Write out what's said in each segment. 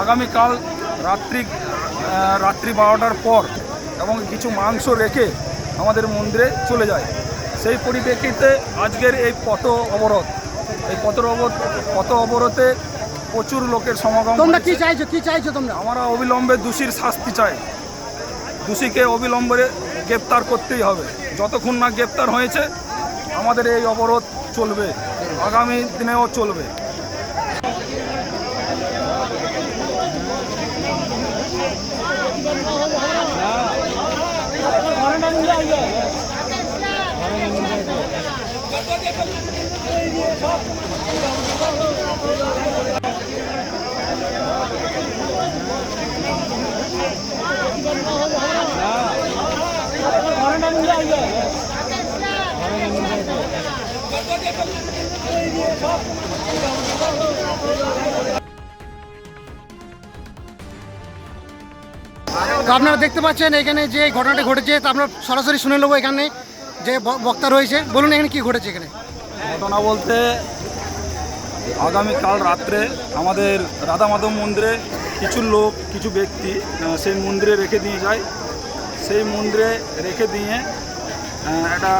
আগামীকাল রাত্রি 12টার পর এবং কিছু মাংস রেখে আমাদের মন্দিরে চলে যায়। সেই পরিপ্রেক্ষিতে আজকের এই পথ অবরোধে প্রচুর লোকের সমাগম। তোমরা কি চাইছো তোমরা? আমরা অবিলম্বে দোষীর শাস্তি চাই। দোষীকে অবিলম্বে গ্রেপ্তার করতেই হবে। যতক্ষণ না গ্রেপ্তার হয়েছে আমাদের এই অবরোধ চলবে, আগামী দিনেও চলবে। তো আপনারা দেখতে পাচ্ছেন এখানে যে ঘটনাটা ঘটেছে, তা আমরা সরাসরি শুনে নেবো এখানে যে বক্তা রয়েছে। বলুন এখানে কি ঘটেছে? এখানে ঘটনা বলতে আগামীকাল রাত্রে আমাদের রাধা মাধব মন্দিরে কিছু ব্যক্তি সেই মন্দিরে রেখে দিয়ে যায়। সেই মন্দিরে রেখে দিয়ে একটা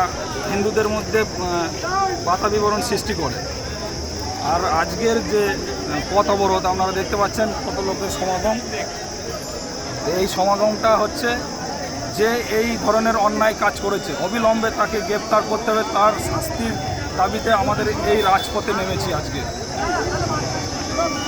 হিন্দুদের মধ্যে বাধা বিবরণ সৃষ্টি করে। আর আজকের যে পথ অবরোধ আপনারা দেখতে পাচ্ছেন কত লোকের সমাগম। এই সমাগমটা হচ্ছে যে এই ধরনের অন্যায় কাজ করেছে অবিলম্বে তাকে গ্রেপ্তার করতে হবে। তার শাস্তির দাবিতে আমাদের এই রাজপথে নেমেছি আজকে।